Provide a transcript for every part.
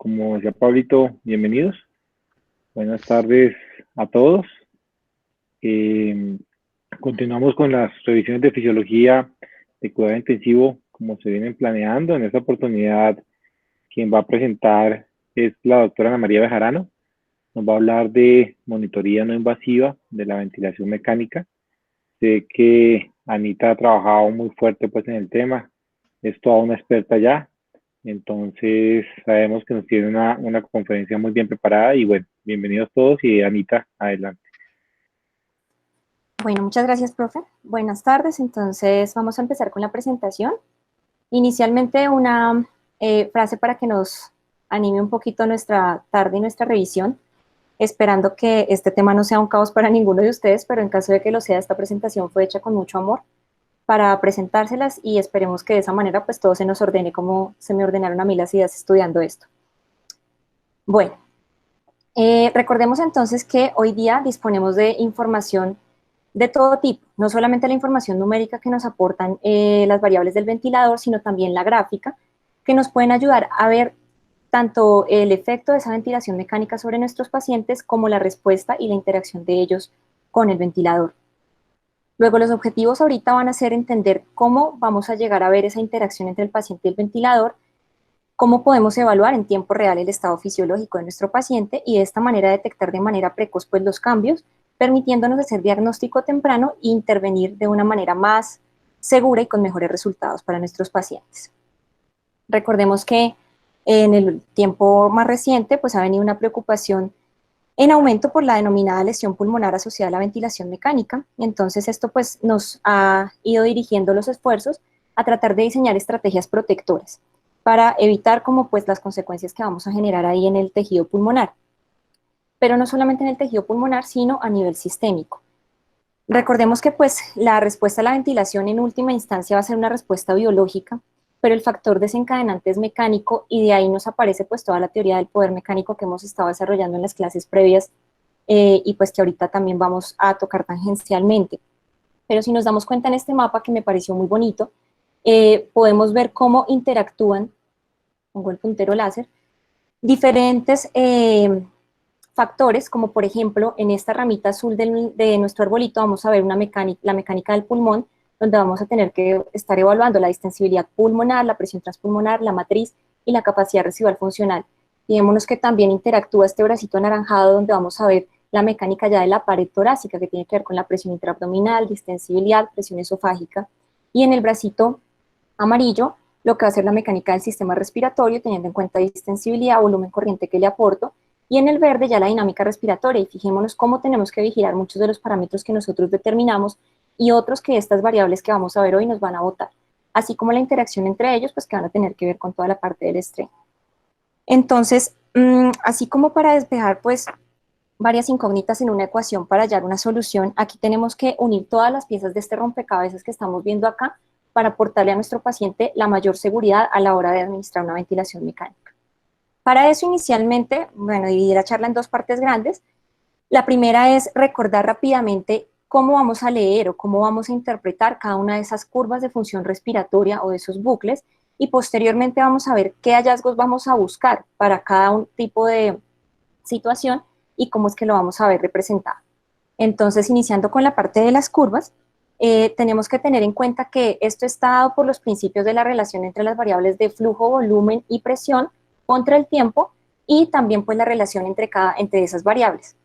como decía Pablito, bienvenidos. Buenas tardes a todos. Eh, Continuamos con las revisiones de fisiología de cuidado intensivo como se vienen planeando. En esta oportunidad, quien va a presentar es la doctora Ana María Bejarano. Nos va a hablar de monitoría no invasiva de la ventilación mecánica. Sé que Anita ha trabajado muy fuerte pues en el tema, es toda una experta ya. Entonces, sabemos que nos tiene una conferencia muy bien preparada y bueno, bienvenidos todos y Anita, adelante. Bueno, muchas gracias, profe. Buenas tardes. Entonces, vamos a empezar con la presentación. Inicialmente, una frase para que nos anime un poquito nuestra tarde y nuestra revisión, esperando que este tema no sea un caos para ninguno de ustedes, pero en caso de que lo sea, esta presentación fue hecha con mucho amor para presentárselas y esperemos que de esa manera pues todo se nos ordene como se me ordenaron a mí las ideas estudiando esto. Bueno, recordemos entonces que hoy día disponemos de información de todo tipo, no solamente la información numérica que nos aportan las variables del ventilador, sino también la gráfica, que nos pueden ayudar a ver tanto el efecto de esa ventilación mecánica sobre nuestros pacientes como la respuesta y la interacción de ellos con el ventilador. Luego, los objetivos ahorita van a ser entender cómo vamos a llegar a ver esa interacción entre el paciente y el ventilador, cómo podemos evaluar en tiempo real el estado fisiológico de nuestro paciente y de esta manera detectar de manera precoz pues, los cambios, permitiéndonos hacer diagnóstico temprano e intervenir de una manera más segura y con mejores resultados para nuestros pacientes. Recordemos que en el tiempo más reciente pues, ha venido una preocupación en aumento por la denominada lesión pulmonar asociada a la ventilación mecánica. Entonces esto pues nos ha ido dirigiendo los esfuerzos a tratar de diseñar estrategias protectoras para evitar como pues las consecuencias que vamos a generar ahí en el tejido pulmonar. Pero no solamente en el tejido pulmonar, sino a nivel sistémico. Recordemos que pues la respuesta a la ventilación en última instancia va a ser una respuesta biológica, pero el factor desencadenante es mecánico y de ahí nos aparece pues toda la teoría del poder mecánico que hemos estado desarrollando en las clases previas y pues que ahorita también vamos a tocar tangencialmente. Pero si nos damos cuenta en este mapa que me pareció muy bonito, podemos ver cómo interactúan, pongo el puntero láser, diferentes factores, como por ejemplo en esta ramita azul de nuestro arbolito vamos a ver la mecánica del pulmón, donde vamos a tener que estar evaluando la distensibilidad pulmonar, la presión transpulmonar, la matriz y la capacidad residual funcional. Fijémonos que también interactúa este bracito anaranjado donde vamos a ver la mecánica ya de la pared torácica, que tiene que ver con la presión intraabdominal, distensibilidad, presión esofágica, y en el bracito amarillo lo que va a ser la mecánica del sistema respiratorio, teniendo en cuenta distensibilidad, volumen corriente que le aporto, y en el verde ya la dinámica respiratoria, y fijémonos cómo tenemos que vigilar muchos de los parámetros que nosotros determinamos y otros que estas variables que vamos a ver hoy nos van a botar, así como la interacción entre ellos, pues que van a tener que ver con toda la parte del estrés. Entonces, así como para despejar pues varias incógnitas en una ecuación para hallar una solución, aquí tenemos que unir todas las piezas de este rompecabezas que estamos viendo acá para aportarle a nuestro paciente la mayor seguridad a la hora de administrar una ventilación mecánica. Para eso inicialmente, bueno, dividir la charla en dos partes grandes. La primera es recordar rápidamente cómo vamos a leer o cómo vamos a interpretar cada una de esas curvas de función respiratoria o de esos bucles y posteriormente vamos a ver qué hallazgos vamos a buscar para cada un tipo de situación y cómo es que lo vamos a ver representado. Entonces, iniciando con la parte de las curvas, tenemos que tener en cuenta que esto está dado por los principios de la relación entre las variables de flujo, volumen y presión contra el tiempo y también pues la relación entre esas variables.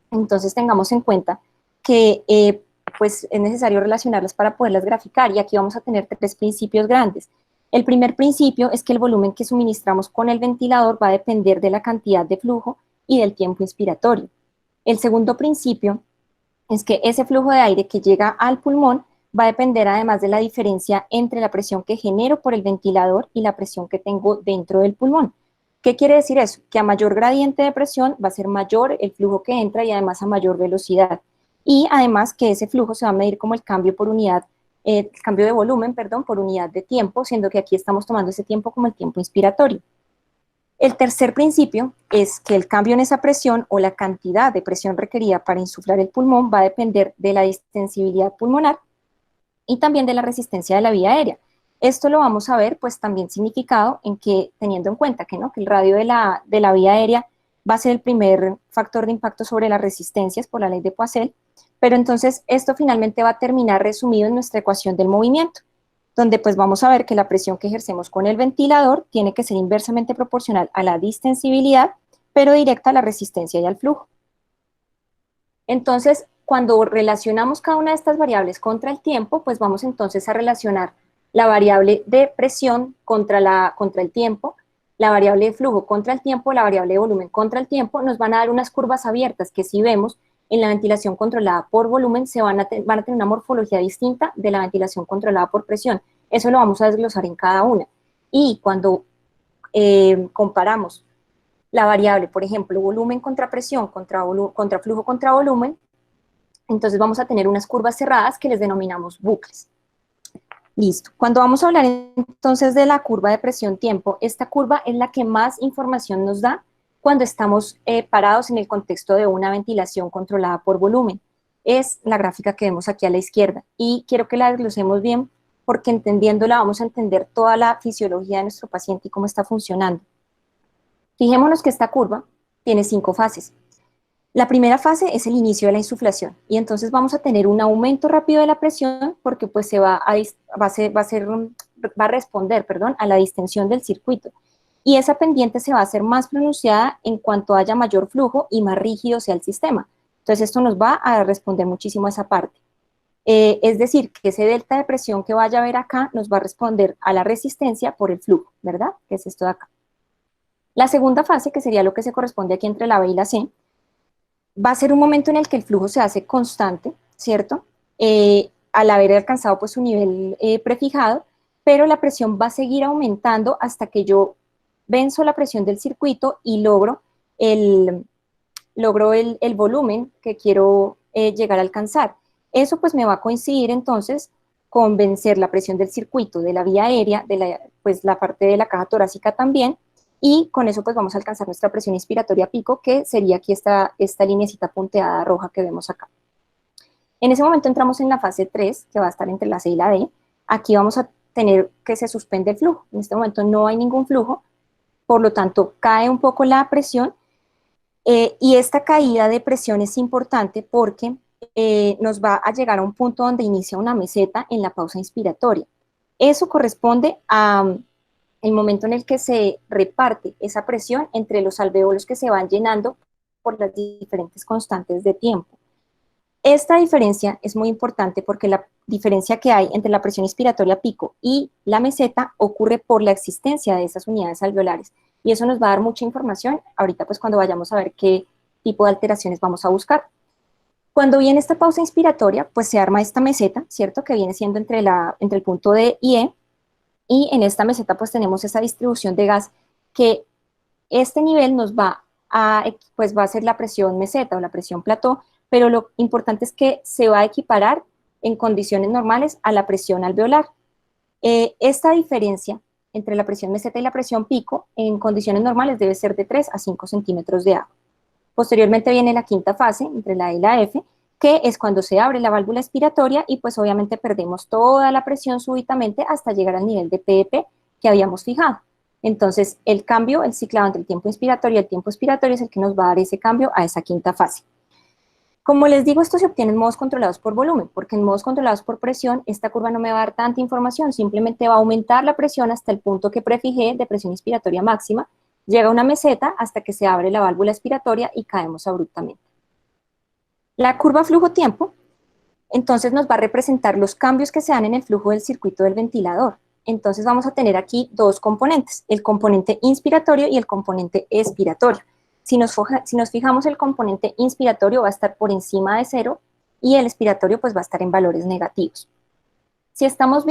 Entonces tengamos en cuenta que pues es necesario relacionarlas para poderlas graficar y aquí vamos a tener tres principios grandes. El primer principio es que el volumen que suministramos con el ventilador va a depender de la cantidad de flujo y del tiempo inspiratorio. El segundo principio es que ese flujo de aire que llega al pulmón va a depender además de la diferencia entre la presión que genero por el ventilador y la presión que tengo dentro del pulmón. ¿Qué quiere decir eso? Que a mayor gradiente de presión va a ser mayor el flujo que entra y además a mayor velocidad. Y además que ese flujo se va a medir como el cambio por unidad, el cambio de volumen, perdón, por unidad de tiempo, siendo que aquí estamos tomando ese tiempo como el tiempo inspiratorio. El tercer principio es que el cambio en esa presión o la cantidad de presión requerida para insuflar el pulmón va a depender de la distensibilidad pulmonar y también de la resistencia de la vía aérea. Esto lo vamos a ver pues también significado en que, teniendo en cuenta que, ¿no?, que el radio de la vía aérea va a ser el primer factor de impacto sobre las resistencias por la ley de Poiseuille, pero entonces esto finalmente va a terminar resumido en nuestra ecuación del movimiento, donde pues vamos a ver que la presión que ejercemos con el ventilador tiene que ser inversamente proporcional a la distensibilidad, pero directa a la resistencia y al flujo. Entonces, cuando relacionamos cada una de estas variables contra el tiempo, pues vamos entonces a relacionar la variable de presión contra el tiempo, la variable de flujo contra el tiempo, la variable de volumen contra el tiempo. Nos van a dar unas curvas abiertas que, si vemos en la ventilación controlada por volumen, van a tener una morfología distinta de la ventilación controlada por presión. Eso lo vamos a desglosar en cada una. Y cuando comparamos la variable, por ejemplo, volumen contra presión, contra flujo contra volumen, entonces vamos a tener unas curvas cerradas que les denominamos bucles. Listo. Cuando vamos a hablar entonces de la curva de presión-tiempo, esta curva es la que más información nos da cuando estamos parados en el contexto de una ventilación controlada por volumen. Es la gráfica que vemos aquí a la izquierda, y quiero que la desglosemos bien, porque entendiéndola vamos a entender toda la fisiología de nuestro paciente y cómo está funcionando. Fijémonos que esta curva tiene 5 fases. La primera fase es el inicio de la insuflación, y entonces vamos a tener un aumento rápido de la presión porque pues va a responder, perdón, a la distensión del circuito, y esa pendiente se va a hacer más pronunciada en cuanto haya mayor flujo y más rígido sea el sistema. Entonces esto nos va a responder muchísimo a esa parte. Es decir, que ese delta de presión que vaya a haber acá nos va a responder a la resistencia por el flujo, ¿verdad? Que es esto de acá. La segunda fase, que sería lo que se corresponde aquí entre la B y la C, va a ser un momento en el que el flujo se hace constante, ¿cierto? Al haber alcanzado pues su nivel prefijado, pero la presión va a seguir aumentando hasta que yo venzo la presión del circuito y logro el volumen que quiero llegar a alcanzar. Eso pues me va a coincidir entonces con vencer la presión del circuito, de la vía aérea, pues la parte de la caja torácica también, y con eso pues vamos a alcanzar nuestra presión inspiratoria pico, que sería aquí esta lineecita punteada roja que vemos acá. En ese momento entramos en la fase 3, que va a estar entre la C y la D. Aquí vamos a tener que se suspende el flujo. En este momento no hay ningún flujo, por lo tanto cae un poco la presión, y esta caída de presión es importante porque nos va a llegar a un punto donde inicia una meseta en la pausa inspiratoria. Eso corresponde a el momento en el que se reparte esa presión entre los alvéolos que se van llenando por las diferentes constantes de tiempo. Esta diferencia es muy importante porque la diferencia que hay entre la presión inspiratoria pico y la meseta ocurre por la existencia de esas unidades alveolares, y eso nos va a dar mucha información ahorita pues cuando vayamos a ver qué tipo de alteraciones vamos a buscar. Cuando viene esta pausa inspiratoria, pues se arma esta meseta, ¿cierto?, que viene siendo entre el punto D y E, y en esta meseta pues tenemos esa distribución de gas, que este nivel nos pues va a ser la presión meseta o la presión plató, pero lo importante es que se va a equiparar en condiciones normales a la presión alveolar. Esta diferencia entre la presión meseta y la presión pico en condiciones normales debe ser de 3 a 5 centímetros de agua. Posteriormente viene la quinta fase, entre la E y la F, que es cuando se abre la válvula expiratoria y pues obviamente perdemos toda la presión súbitamente hasta llegar al nivel de PEP que habíamos fijado. Entonces el cambio, el ciclado entre el tiempo inspiratorio y el tiempo expiratorio es el que nos va a dar ese cambio a esa quinta fase. Como les digo, esto se obtiene en modos controlados por volumen, porque en modos controlados por presión esta curva no me va a dar tanta información, simplemente va a aumentar la presión hasta el punto que prefijé de presión inspiratoria máxima, llega a una meseta hasta que se abre la válvula expiratoria y caemos abruptamente. La curva flujo-tiempo, entonces nos va a representar los cambios que se dan en el flujo del circuito del ventilador. Entonces vamos a tener aquí dos componentes, el componente inspiratorio y el componente expiratorio. Si nos fijamos, el componente inspiratorio va a estar por encima de 0 y el expiratorio pues va a estar en valores negativos. Si estamos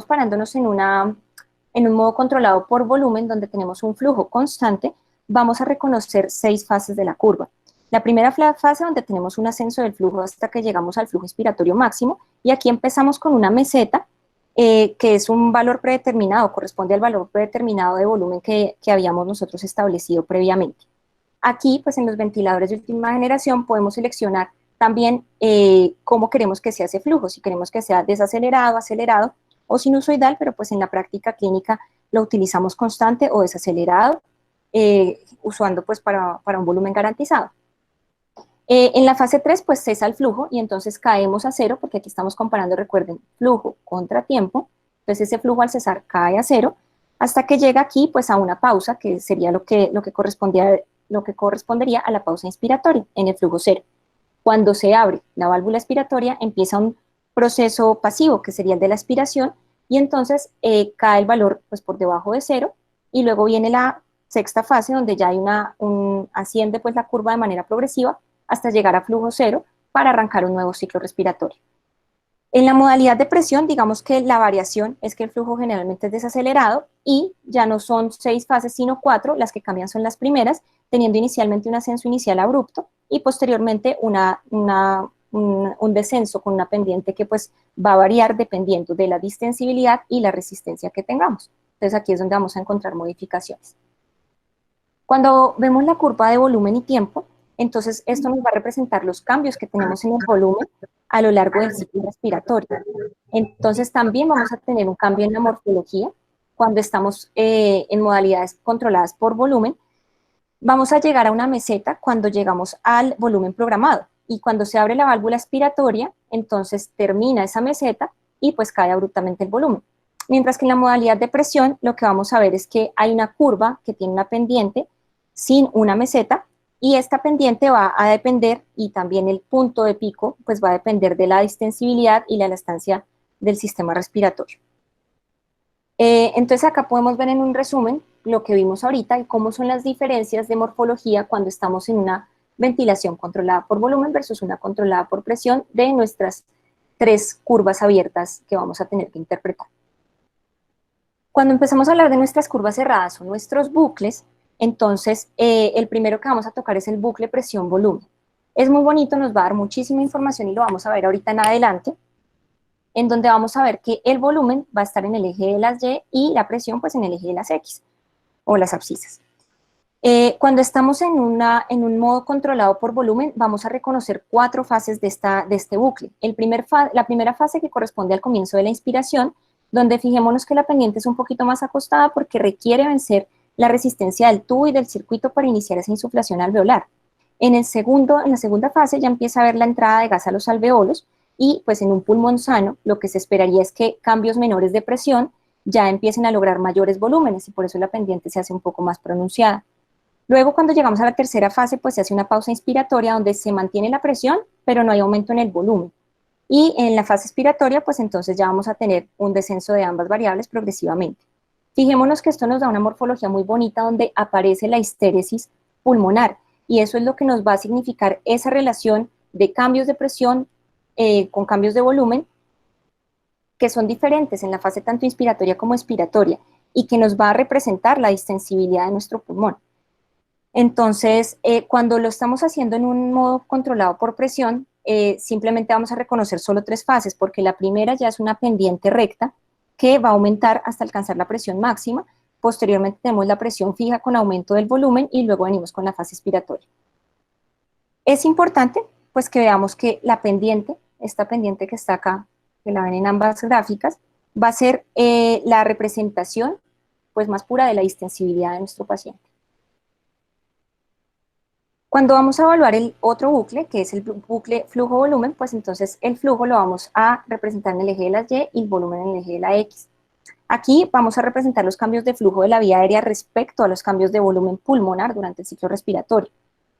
parándonos en un modo controlado por volumen, donde tenemos un flujo constante, vamos a reconocer 6 fases de la curva. La primera fase, donde tenemos un ascenso del flujo hasta que llegamos al flujo inspiratorio máximo, y aquí empezamos con una meseta, que es un valor predeterminado, corresponde al valor predeterminado de volumen que habíamos nosotros establecido previamente. Aquí, pues en los ventiladores de última generación podemos seleccionar también cómo queremos que sea ese flujo, si queremos que sea desacelerado, acelerado, o sinusoidal, pero pues en la práctica clínica lo utilizamos constante o desacelerado, usando pues para un volumen garantizado. En la fase 3 pues cesa el flujo y entonces caemos a cero, porque aquí estamos comparando, recuerden, flujo contra tiempo. Entonces ese flujo al cesar cae a cero, hasta que llega aquí pues a una pausa, que sería lo que correspondería a la pausa inspiratoria en el flujo cero. Cuando se abre la válvula expiratoria empieza un proceso pasivo, que sería el de la aspiración, y entonces cae el valor pues por debajo de cero, y luego viene la sexta fase, donde ya hay asciende pues la curva de manera progresiva hasta llegar a flujo cero para arrancar un nuevo ciclo respiratorio. En la modalidad de presión, digamos que la variación es que el flujo generalmente es desacelerado y ya no son 6 fases, sino 4, las que cambian son las primeras, teniendo inicialmente un ascenso inicial abrupto y posteriormente un descenso con una pendiente que pues va a variar dependiendo de la distensibilidad y la resistencia que tengamos. Entonces aquí es donde vamos a encontrar modificaciones. Cuando vemos la curva de volumen y tiempo, entonces esto nos va a representar los cambios que tenemos en el volumen a lo largo del ciclo respiratorio. Entonces también vamos a tener un cambio en la morfología. Cuando estamos en modalidades controladas por volumen, vamos a llegar a una meseta cuando llegamos al volumen programado. Y cuando se abre la válvula expiratoria, entonces termina esa meseta y pues cae abruptamente el volumen. Mientras que en la modalidad de presión, lo que vamos a ver es que hay una curva que tiene una pendiente sin una meseta, y esta pendiente va a depender, y también el punto de pico, pues va a depender de la distensibilidad y la elastancia del sistema respiratorio. Entonces acá podemos ver en un resumen lo que vimos ahorita y cómo son las diferencias de morfología cuando estamos en una ventilación controlada por volumen versus una controlada por presión de nuestras 3 curvas abiertas que vamos a tener que interpretar. Cuando empezamos a hablar de nuestras curvas cerradas o nuestros bucles, entonces el primero que vamos a tocar es el bucle presión-volumen. Es muy bonito, nos va a dar muchísima información y lo vamos a ver ahorita en adelante, en donde vamos a ver que el volumen va a estar en el eje de las Y y la presión pues en el eje de las X o las abscisas. Cuando estamos en un modo controlado por volumen, vamos a reconocer 4 fases de este bucle. La primera fase, que corresponde al comienzo de la inspiración, donde fijémonos que la pendiente es un poquito más acostada porque requiere vencer la resistencia del tubo y del circuito para iniciar esa insuflación alveolar. En la segunda fase ya empieza a haber la entrada de gas a los alveolos, y pues en un pulmón sano lo que se esperaría es que cambios menores de presión ya empiecen a lograr mayores volúmenes, y por eso la pendiente se hace un poco más pronunciada. Luego, cuando llegamos a la tercera fase, pues se hace una pausa inspiratoria donde se mantiene la presión, pero no hay aumento en el volumen. Y en la fase expiratoria, pues entonces ya vamos a tener un descenso de ambas variables progresivamente. Fijémonos que esto nos da una morfología muy bonita donde aparece la histéresis pulmonar, y eso es lo que nos va a significar esa relación de cambios de presión con cambios de volumen, que son diferentes en la fase tanto inspiratoria como expiratoria, y que nos va a representar la distensibilidad de nuestro pulmón. Entonces, cuando lo estamos haciendo en un modo controlado por presión, simplemente vamos a reconocer solo 3 fases, porque la primera ya es una pendiente recta que va a aumentar hasta alcanzar la presión máxima. Posteriormente tenemos la presión fija con aumento del volumen y luego venimos con la fase expiratoria. Es importante pues que veamos que la pendiente, esta pendiente que está acá, que la ven en ambas gráficas, va a ser la representación pues más pura de la distensibilidad de nuestro paciente. Cuando vamos a evaluar el otro bucle, que es el bucle flujo-volumen, pues entonces el flujo lo vamos a representar en el eje de las Y y el volumen en el eje de la X. Aquí vamos a representar los cambios de flujo de la vía aérea respecto a los cambios de volumen pulmonar durante el ciclo respiratorio.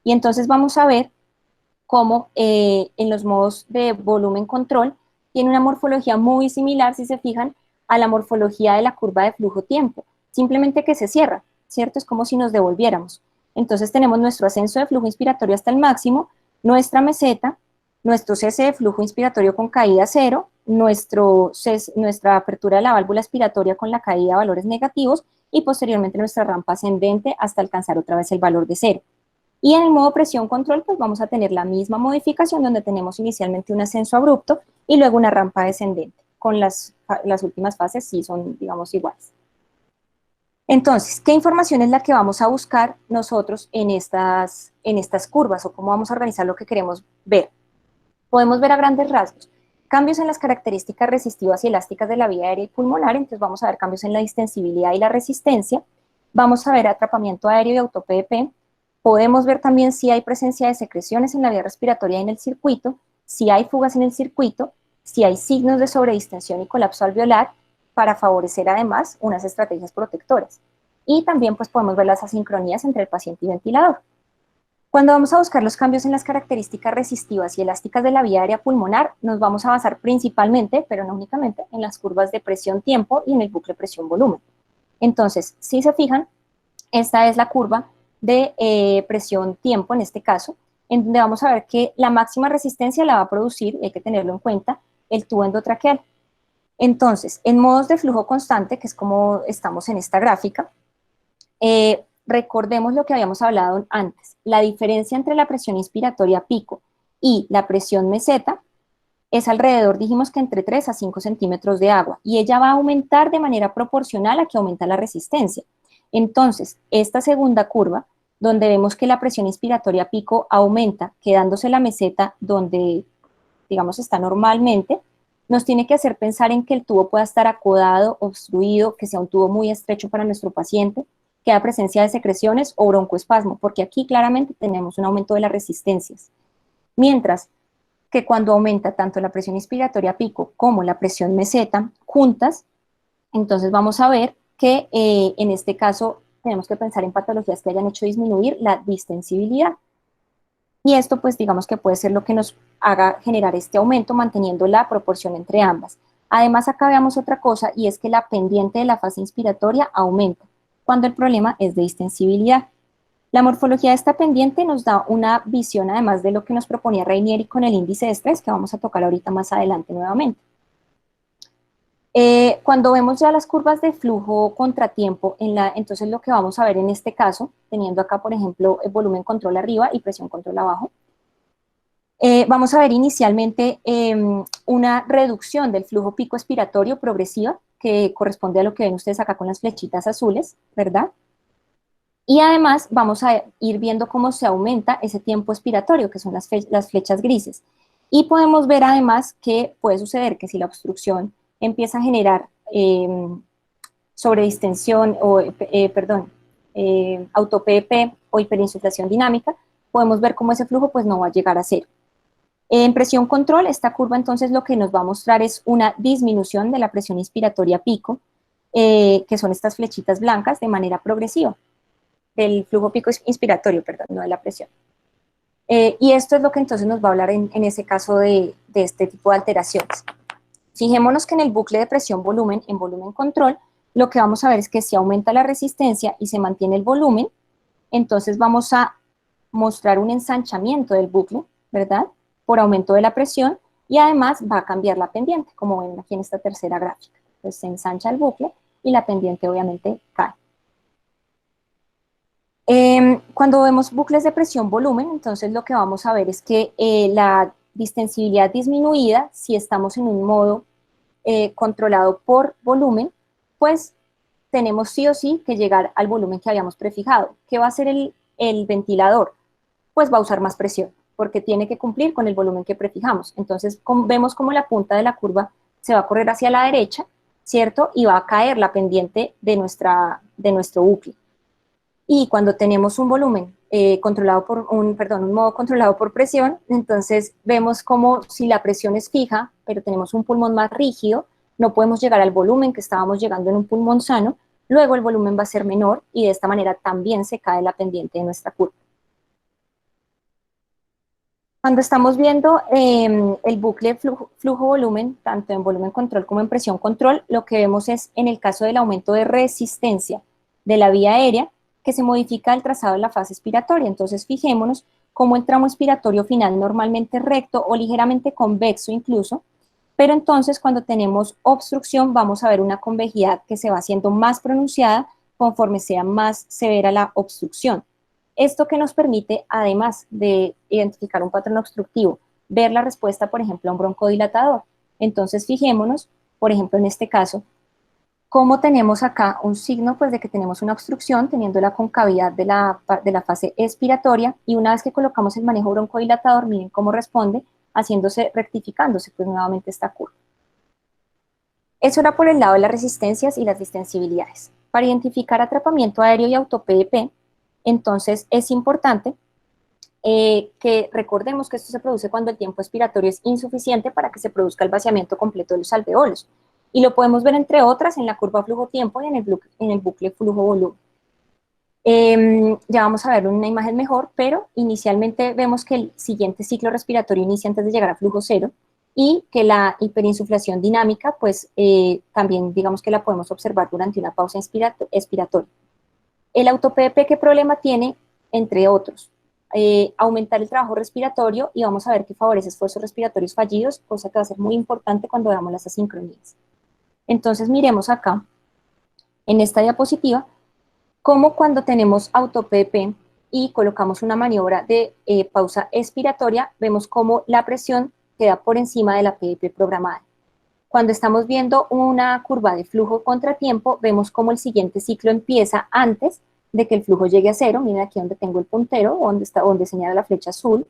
Y entonces vamos a ver cómo en los modos de volumen control tiene una morfología muy similar, si se fijan, a la morfología de la curva de flujo-tiempo, simplemente que se cierra, ¿cierto? Es como si nos devolviéramos. Entonces tenemos nuestro ascenso de flujo inspiratorio hasta el máximo, nuestra meseta, nuestro cese de flujo inspiratorio con caída cero, nuestra apertura de la válvula expiratoria con la caída a valores negativos, y posteriormente nuestra rampa ascendente hasta alcanzar otra vez el valor de cero. Y en el modo presión control, pues vamos a tener la misma modificación, donde tenemos inicialmente un ascenso abrupto y luego una rampa descendente. Con las últimas fases sí son, digamos, iguales. Entonces, ¿qué información es la que vamos a buscar nosotros en estas curvas, o cómo vamos a organizar lo que queremos ver? Podemos ver a grandes rasgos Cambios en las características resistivas y elásticas de la vía aérea y pulmonar, entonces vamos a ver cambios en la distensibilidad y la resistencia, vamos a ver atrapamiento aéreo y auto-PDP, podemos ver también si hay presencia de secreciones en la vía respiratoria y en el circuito, si hay fugas en el circuito, si hay signos de sobredistensión y colapso alveolar, para favorecer además unas estrategias protectoras. Y también pues podemos ver las asincronías entre el paciente y ventilador. Cuando vamos a buscar los cambios en las características resistivas y elásticas de la vía aérea pulmonar, nos vamos a basar principalmente, pero no únicamente, en las curvas de presión-tiempo y en el bucle presión-volumen. Entonces, si se fijan, esta es la curva de presión-tiempo en este caso, en donde vamos a ver que la máxima resistencia la va a producir, y hay que tenerlo en cuenta, el tubo endotraqueal. Entonces, en modos de flujo constante, que es como estamos en esta gráfica, recordemos lo que habíamos hablado antes. La diferencia entre la presión inspiratoria pico y la presión meseta es alrededor, dijimos que entre 3 a 5 centímetros de agua, y ella va a aumentar de manera proporcional a que aumenta la resistencia. Entonces, esta segunda curva, donde vemos que la presión inspiratoria pico aumenta, quedándose la meseta donde, digamos, está normalmente, nos tiene que hacer pensar en que el tubo pueda estar acodado, obstruido, que sea un tubo muy estrecho para nuestro paciente, que haya presencia de secreciones o broncoespasmo, porque aquí claramente tenemos un aumento de las resistencias. Mientras que cuando aumenta tanto la presión inspiratoria pico como la presión meseta juntas, entonces vamos a ver que en este caso tenemos que pensar en patologías que hayan hecho disminuir la distensibilidad. Y esto pues digamos que puede ser lo que nos haga generar este aumento manteniendo la proporción entre ambas. Además acá veamos otra cosa, y es que la pendiente de la fase inspiratoria aumenta cuando el problema es de distensibilidad. La morfología de esta pendiente nos da una visión además de lo que nos proponía Rainieri con el índice de estrés, que vamos a tocar ahorita más adelante nuevamente. Cuando vemos ya las curvas de flujo contratiempo, entonces lo que vamos a ver en este caso, teniendo acá por ejemplo el volumen control arriba y presión control abajo, vamos a ver inicialmente una reducción del flujo pico expiratorio progresiva, que corresponde a lo que ven ustedes acá con las flechitas azules, ¿verdad? Y además vamos a ir viendo cómo se aumenta ese tiempo expiratorio, que son las flechas grises. Y podemos ver además que puede suceder que si la obstrucción empieza a generar sobredistensión o, auto-PEP o hiperinsuflación dinámica, podemos ver cómo ese flujo pues no va a llegar a cero. En presión control, esta curva entonces lo que nos va a mostrar es una disminución de la presión inspiratoria pico, que son estas flechitas blancas, de manera progresiva, del flujo pico inspiratorio, perdón, no de la presión. Y esto es lo que entonces nos va a hablar en ese caso de este tipo de alteraciones. Fijémonos que en el bucle de presión-volumen, en volumen control, lo que vamos a ver es que si aumenta la resistencia y se mantiene el volumen, entonces vamos a mostrar un ensanchamiento del bucle, ¿verdad?, por aumento de la presión, y además va a cambiar la pendiente, como ven aquí en esta tercera gráfica. Entonces se ensancha el bucle y la pendiente obviamente cae. Cuando vemos bucles de presión-volumen, entonces lo que vamos a ver es que la distensibilidad disminuida, si estamos en un modo controlado por volumen, pues tenemos sí o sí que llegar al volumen que habíamos prefijado. ¿Qué va a hacer el ventilador? Pues va a usar más presión, porque tiene que cumplir con el volumen que prefijamos. Entonces vemos como la punta de la curva se va a correr hacia la derecha, ¿cierto? Y va a caer la pendiente de nuestro bucle. Y cuando tenemos un volumen un modo controlado por presión, entonces vemos como si la presión es fija, pero tenemos un pulmón más rígido, no podemos llegar al volumen que estábamos llegando en un pulmón sano, luego el volumen va a ser menor y de esta manera también se cae la pendiente de nuestra curva. Cuando estamos viendo el bucle flujo-volumen, tanto en volumen control como en presión control, lo que vemos es en el caso del aumento de resistencia de la vía aérea, que se modifica el trazado de la fase expiratoria. Entonces fijémonos cómo el tramo expiratorio final normalmente recto o ligeramente convexo incluso, pero entonces cuando tenemos obstrucción vamos a ver una convejidad que se va haciendo más pronunciada conforme sea más severa la obstrucción. Esto que nos permite, además de identificar un patrón obstructivo, ver la respuesta, por ejemplo, a un broncodilatador. Entonces, fijémonos, por ejemplo, en este caso, cómo tenemos acá un signo pues, de que tenemos una obstrucción, teniendo la concavidad de la fase expiratoria, y una vez que colocamos el manejo broncodilatador, miren cómo responde rectificándose pues nuevamente esta curva. Eso era por el lado de las resistencias y las distensibilidades. Para identificar atrapamiento aéreo y auto-PEP, entonces es importante que recordemos que esto se produce cuando el tiempo expiratorio es insuficiente para que se produzca el vaciamiento completo de los alveolos. Y lo podemos ver, entre otras, en la curva flujo-tiempo y en el bucle flujo-volumen. Ya vamos a ver una imagen mejor, pero inicialmente vemos que el siguiente ciclo respiratorio inicia antes de llegar a flujo cero y que la hiperinsuflación dinámica, pues también digamos que la podemos observar durante una pausa expiratoria. El auto-PEP, ¿qué problema tiene? Entre otros, aumentar el trabajo respiratorio y vamos a ver que favorece esfuerzos respiratorios fallidos, cosa que va a ser muy importante cuando veamos las asincronías. Entonces miremos acá, en esta diapositiva, cómo cuando tenemos auto-PEP y colocamos una maniobra de pausa expiratoria, vemos cómo la presión queda por encima de la PEP programada. Cuando estamos viendo una curva de flujo contratiempo, vemos cómo el siguiente ciclo empieza antes de que el flujo llegue a cero. Miren aquí donde tengo el puntero, donde señala la flecha azul.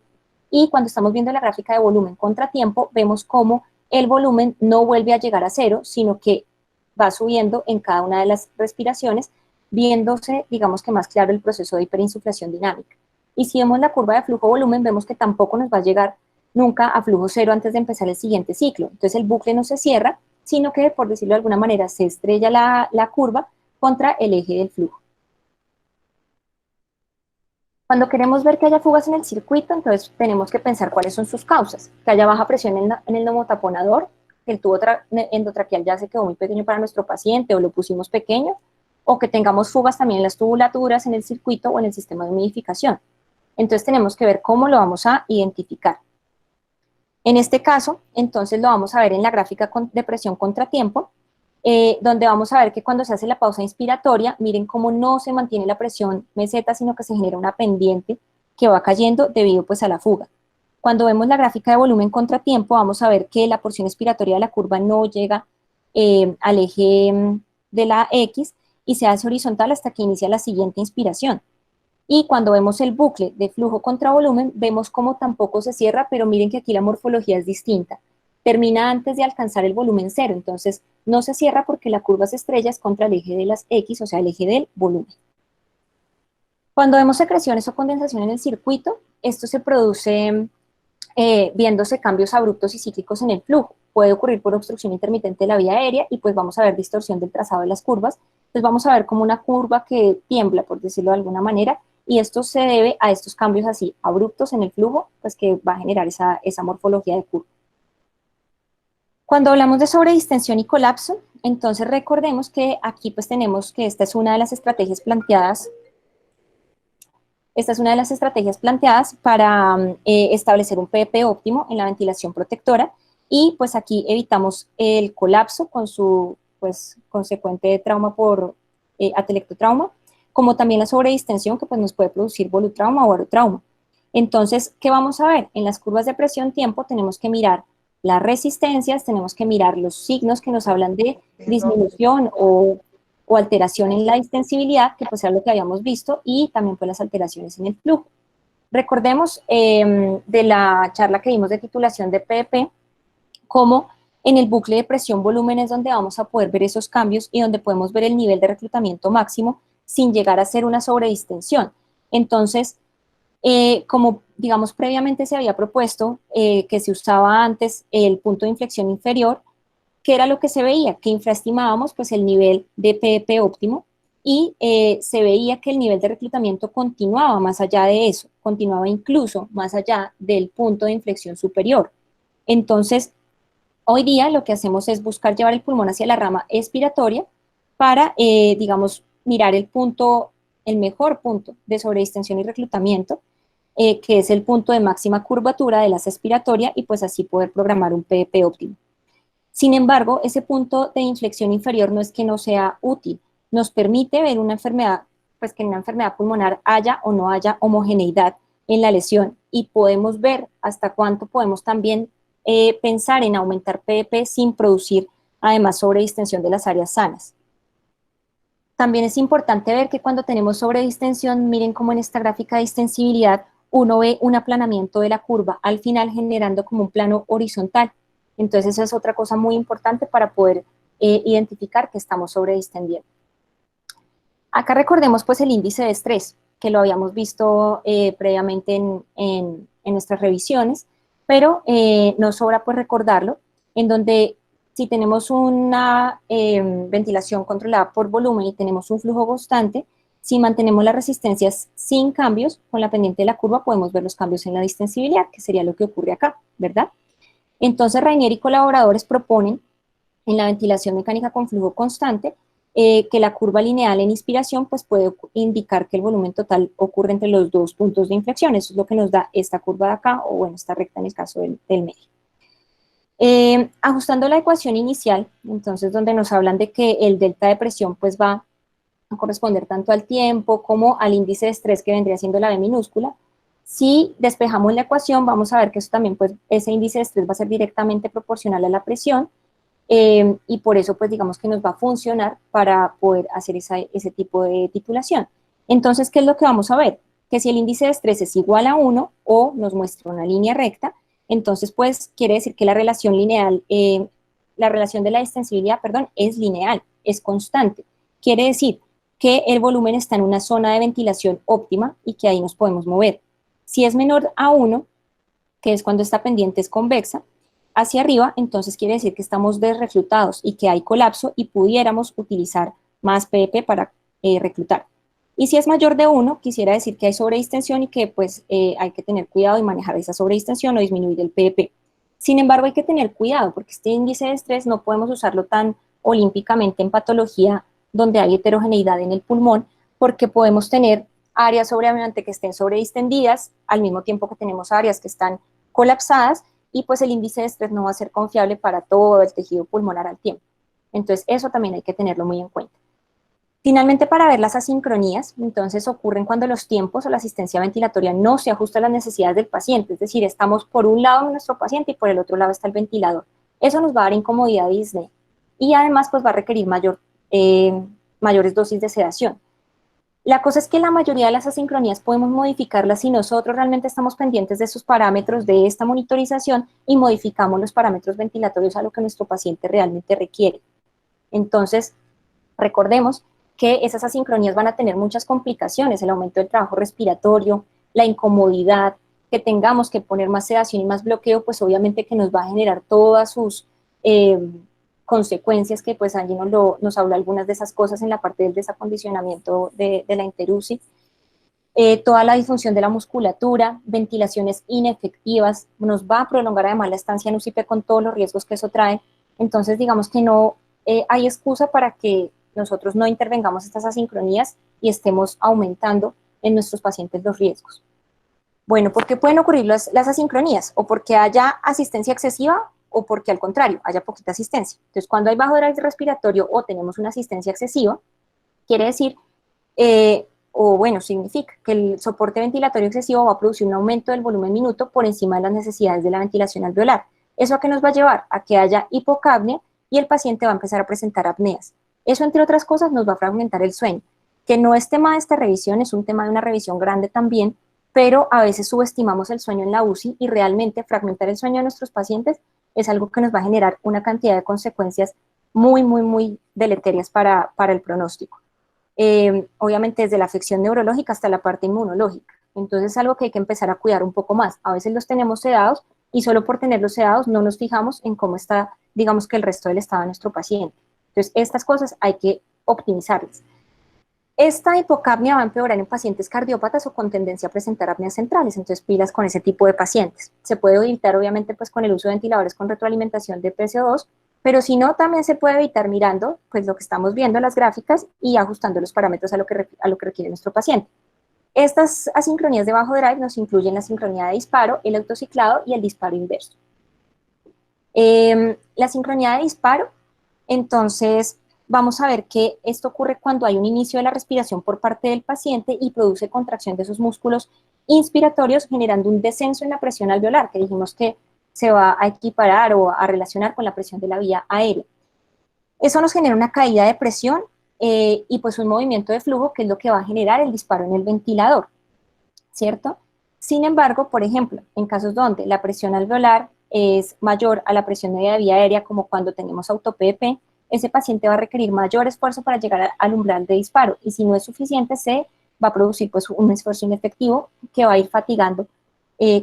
Y cuando estamos viendo la gráfica de volumen contratiempo, vemos cómo el volumen no vuelve a llegar a cero, sino que va subiendo en cada una de las respiraciones, viéndose, digamos que más claro, el proceso de hiperinsuflación dinámica. Y si vemos la curva de flujo-volumen, vemos que tampoco nos va a llegar nunca a flujo cero antes de empezar el siguiente ciclo. Entonces el bucle no se cierra, sino que, por decirlo de alguna manera, se estrella la curva contra el eje del flujo. Cuando queremos ver que haya fugas en el circuito, entonces tenemos que pensar cuáles son sus causas. Que haya baja presión en el neumotaponador, que el tubo endotraqueal ya se quedó muy pequeño para nuestro paciente o lo pusimos pequeño, o que tengamos fugas también en las tubulaturas, en el circuito o en el sistema de humidificación. Entonces tenemos que ver cómo lo vamos a identificar. En este caso, entonces lo vamos a ver en la gráfica de presión contratiempo, donde vamos a ver que cuando se hace la pausa inspiratoria, miren cómo no se mantiene la presión meseta, sino que se genera una pendiente que va cayendo debido pues a la fuga. Cuando vemos la gráfica de volumen contratiempo, vamos a ver que la porción expiratoria de la curva no llega al eje de la X y se hace horizontal hasta que inicia la siguiente inspiración. Y cuando vemos el bucle de flujo contra volumen, vemos cómo tampoco se cierra, pero miren que aquí la morfología es distinta. Termina antes de alcanzar el volumen cero, entonces no se cierra porque la curva se estrella es contra el eje de las X, o sea, el eje del volumen. Cuando vemos secreciones o condensación en el circuito, esto se produce viéndose cambios abruptos y cíclicos en el flujo. Puede ocurrir por obstrucción intermitente de la vía aérea y pues vamos a ver distorsión del trazado de las curvas. Entonces vamos a ver como una curva que tiembla, por decirlo de alguna manera, y esto se debe a estos cambios así abruptos en el flujo, pues que va a generar esa morfología de curva. Cuando hablamos de sobredistensión y colapso, entonces recordemos que aquí pues tenemos que esta es una de las estrategias planteadas. Esta es una de las estrategias planteadas para establecer un PEP óptimo en la ventilación protectora y pues aquí evitamos el colapso con su pues consecuente trauma por atelectotrauma, como también la sobredistensión que pues nos puede producir volutrauma o barotrauma. Entonces, ¿qué vamos a ver? En las curvas de presión-tiempo tenemos que mirar las resistencias, tenemos que mirar los signos que nos hablan de disminución o alteración en la distensibilidad, que pues era lo que habíamos visto, y también pues las alteraciones en el flujo. Recordemos de la charla que dimos de titulación de PEP, cómo en el bucle de presión-volumen es donde vamos a poder ver esos cambios y donde podemos ver el nivel de reclutamiento máximo sin llegar a ser una sobredistensión. Entonces, como digamos previamente se había propuesto que se usaba antes el punto de inflexión inferior, ¿qué era lo que se veía? Que infraestimábamos pues el nivel de PEP óptimo y se veía que el nivel de reclutamiento continuaba más allá de eso, continuaba incluso más allá del punto de inflexión superior. Entonces, hoy día lo que hacemos es buscar llevar el pulmón hacia la rama expiratoria para, digamos, mirar el mejor punto de sobredistensión y reclutamiento, que es el punto de máxima curvatura de la expiratoria y pues así poder programar un PEP óptimo. Sin embargo, ese punto de inflexión inferior no es que no sea útil, nos permite ver una enfermedad, pues que en una enfermedad pulmonar haya o no haya homogeneidad en la lesión y podemos ver hasta cuánto podemos también pensar en aumentar PEP sin producir además sobredistensión de las áreas sanas. También es importante ver que cuando tenemos sobredistensión, miren cómo en esta gráfica de distensibilidad uno ve un aplanamiento de la curva al final generando como un plano horizontal. Entonces esa es otra cosa muy importante para poder identificar que estamos sobredistendiendo. Acá recordemos pues el índice de estrés, que lo habíamos visto previamente en nuestras revisiones, pero nos sobra pues recordarlo, en donde si tenemos una ventilación controlada por volumen y tenemos un flujo constante, si mantenemos las resistencias sin cambios, con la pendiente de la curva podemos ver los cambios en la distensibilidad, que sería lo que ocurre acá, ¿verdad? Entonces Rainier y colaboradores proponen en la ventilación mecánica con flujo constante, que la curva lineal en inspiración pues puede indicar que el volumen total ocurre entre los dos puntos de inflexión. Eso es lo que nos da esta curva de acá, o bueno, esta recta en el caso del medio. Ajustando la ecuación inicial, entonces donde nos hablan de que el delta de presión pues va a corresponder tanto al tiempo como al índice de estrés que vendría siendo la B minúscula. Si despejamos la ecuación, vamos a ver que eso también, pues, ese índice de estrés va a ser directamente proporcional a la presión, y por eso, pues, digamos que nos va a funcionar para poder hacer ese tipo de titulación. Entonces, ¿qué es lo que vamos a ver? Que si el índice de estrés es igual a 1 o nos muestra una línea recta, entonces, pues, quiere decir que la relación lineal, la relación de la distensibilidad, perdón, es lineal, es constante. Quiere decir que el volumen está en una zona de ventilación óptima y que ahí nos podemos mover. Si es menor a 1, que es cuando esta pendiente es convexa, hacia arriba, entonces quiere decir que estamos desreclutados y que hay colapso y pudiéramos utilizar más PP para reclutar. Y si es mayor de 1, quisiera decir que hay sobredistensión y que pues hay que tener cuidado y manejar esa sobredistensión o disminuir el PP. Sin embargo, hay que tener cuidado porque este índice de estrés no podemos usarlo tan olímpicamente en patología donde hay heterogeneidad en el pulmón, porque podemos tener áreas sobreabundante que estén sobredistendidas, al mismo tiempo que tenemos áreas que están colapsadas, y pues el índice de estrés no va a ser confiable para todo el tejido pulmonar al tiempo. Entonces eso también hay que tenerlo muy en cuenta. Finalmente, para ver las asincronías, entonces ocurren cuando los tiempos o la asistencia ventilatoria no se ajusta a las necesidades del paciente, es decir, estamos por un lado de nuestro paciente y por el otro lado está el ventilador. Eso nos va a dar incomodidad y disnea, y además pues va a requerir mayores dosis de sedación. La cosa es que la mayoría de las asincronías podemos modificarlas si nosotros realmente estamos pendientes de esos parámetros de esta monitorización y modificamos los parámetros ventilatorios a lo que nuestro paciente realmente requiere. Entonces, recordemos que esas asincronías van a tener muchas complicaciones, el aumento del trabajo respiratorio, la incomodidad, que tengamos que poner más sedación y más bloqueo, pues obviamente que nos va a generar todas sus consecuencias, que pues allí nos habla algunas de esas cosas en la parte del desacondicionamiento de la interUCI. Toda la disfunción de la musculatura, ventilaciones inefectivas, nos va a prolongar además la estancia en UCIP con todos los riesgos que eso trae. Entonces, digamos que no hay excusa para que nosotros no intervengamos estas asincronías y estemos aumentando en nuestros pacientes los riesgos. Bueno, ¿por qué pueden ocurrir las asincronías? O porque haya asistencia excesiva o porque al contrario, haya poquita asistencia. Entonces, cuando hay bajo drive respiratorio o tenemos una asistencia excesiva, quiere decir, o bueno, significa que el soporte ventilatorio excesivo va a producir un aumento del volumen minuto por encima de las necesidades de la ventilación alveolar. ¿Eso a qué nos va a llevar? A que haya hipocapnia y el paciente va a empezar a presentar apneas. Eso, entre otras cosas, nos va a fragmentar el sueño, que no es tema de esta revisión, es un tema de una revisión grande también, pero a veces subestimamos el sueño en la UCI y realmente fragmentar el sueño de nuestros pacientes es algo que nos va a generar una cantidad de consecuencias muy, muy, muy deleterias para el pronóstico. Obviamente desde la afección neurológica hasta la parte inmunológica. Entonces es algo que hay que empezar a cuidar un poco más. A veces los tenemos sedados y solo por tenerlos sedados no nos fijamos en cómo está, digamos, que el resto del estado de nuestro paciente. Entonces estas cosas hay que optimizarlas. Esta hipocapnia va a empeorar en pacientes cardiópatas o con tendencia a presentar apneas centrales, entonces pilas con ese tipo de pacientes. Se puede evitar obviamente pues con el uso de ventiladores con retroalimentación de PCO2, pero si no, también se puede evitar mirando pues lo que estamos viendo en las gráficas y ajustando los parámetros a lo que requiere nuestro paciente. Estas asincronías de bajo drive nos incluyen la sincronía de disparo, el autociclado y el disparo inverso. La sincronía de disparo, entonces, vamos a ver que esto ocurre cuando hay un inicio de la respiración por parte del paciente y produce contracción de sus músculos inspiratorios, generando un descenso en la presión alveolar, que dijimos que se va a equiparar o a relacionar con la presión de la vía aérea. Eso nos genera una caída de presión y pues un movimiento de flujo, que es lo que va a generar el disparo en el ventilador, ¿cierto? Sin embargo, por ejemplo, en casos donde la presión alveolar es mayor a la presión media de vía aérea, como cuando tenemos auto-PEP, ese paciente va a requerir mayor esfuerzo para llegar al umbral de disparo, y si no es suficiente, se va a producir pues un esfuerzo inefectivo que va a ir fatigando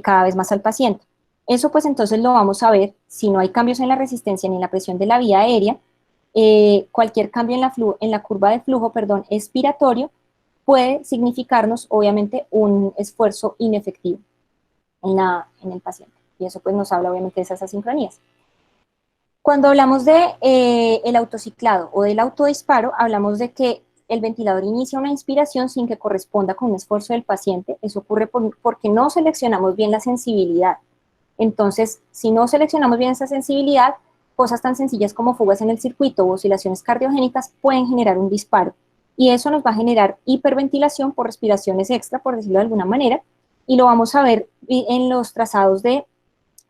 cada vez más al paciente. Eso pues entonces lo vamos a ver si no hay cambios en la resistencia ni en la presión de la vía aérea. Cualquier cambio en la curva de flujo, perdón, expiratorio puede significarnos obviamente un esfuerzo inefectivo en el paciente, y eso pues nos habla obviamente de esas asincronías. Cuando hablamos de el autociclado o del autodisparo, hablamos de que el ventilador inicia una inspiración sin que corresponda con un esfuerzo del paciente. Eso ocurre porque no seleccionamos bien la sensibilidad. Entonces, si no seleccionamos bien esa sensibilidad, cosas tan sencillas como fugas en el circuito o oscilaciones cardiogénicas pueden generar un disparo. Y eso nos va a generar hiperventilación por respiraciones extra, por decirlo de alguna manera, y lo vamos a ver en los trazados de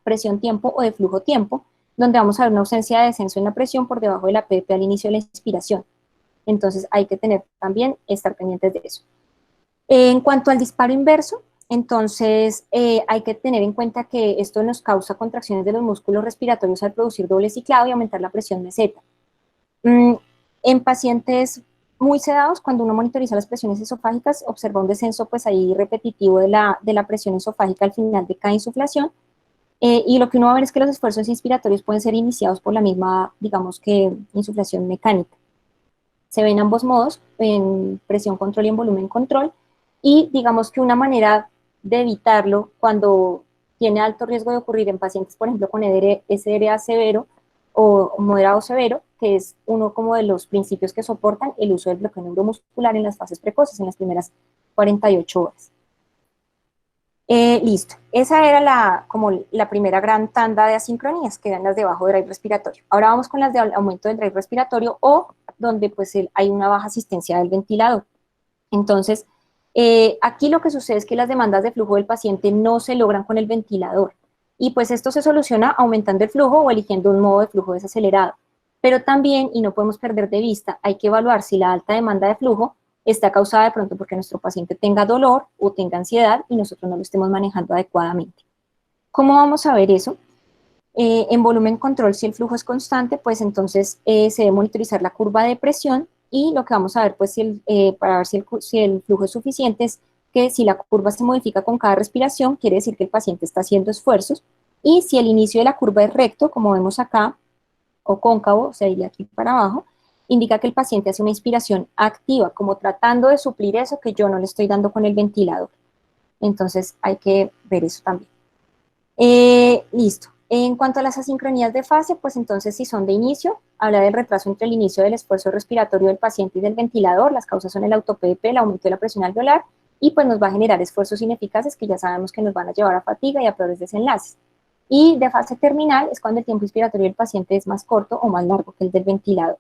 presión-tiempo o de flujo-tiempo, donde vamos a ver una ausencia de descenso en la presión por debajo de la PP al inicio de la inspiración. Entonces hay que tener también, estar pendientes de eso. En cuanto al disparo inverso, entonces hay que tener en cuenta que esto nos causa contracciones de los músculos respiratorios al producir doble ciclado y aumentar la presión meseta. En pacientes muy sedados, cuando uno monitoriza las presiones esofágicas, observa un descenso pues ahí repetitivo de la presión esofágica al final de cada insuflación, y lo que uno va a ver es que los esfuerzos inspiratorios pueden ser iniciados por la misma, digamos que, insuflación mecánica. Se ven ambos modos, en presión control y en volumen control, y digamos que una manera de evitarlo cuando tiene alto riesgo de ocurrir en pacientes, por ejemplo, con SRA severo o moderado severo, que es uno como de los principios que soportan el uso del bloqueo neuromuscular en las fases precoces, en las primeras 48 horas. Listo, esa era como la primera gran tanda de asincronías, que eran las de bajo drive respiratorio. Ahora vamos con las de aumento del drive respiratorio, o donde pues hay una baja asistencia del ventilador. Entonces, aquí lo que sucede es que las demandas de flujo del paciente no se logran con el ventilador, y pues esto se soluciona aumentando el flujo o eligiendo un modo de flujo desacelerado. Pero también, y no podemos perder de vista, hay que evaluar si la alta demanda de flujo está causada de pronto porque nuestro paciente tenga dolor o tenga ansiedad y nosotros no lo estemos manejando adecuadamente. ¿Cómo vamos a ver eso? En volumen control, si el flujo es constante, pues entonces se debe monitorizar la curva de presión, y lo que vamos a ver, pues, para ver si el flujo es suficiente, es que si la curva se modifica con cada respiración, quiere decir que el paciente está haciendo esfuerzos, y si el inicio de la curva es recto, como vemos acá, o cóncavo, o sea, iría aquí para abajo, indica que el paciente hace una inspiración activa, como tratando de suplir eso que yo no le estoy dando con el ventilador. Entonces hay que ver eso también. Listo. En cuanto a las asincronías de fase, pues entonces si son de inicio, habla del retraso entre el inicio del esfuerzo respiratorio del paciente y del ventilador. Las causas son el auto-PEP, el aumento de la presión alveolar, y pues nos va a generar esfuerzos ineficaces que ya sabemos que nos van a llevar a fatiga y a peores desenlaces. Y de fase terminal es cuando el tiempo inspiratorio del paciente es más corto o más largo que el del ventilador.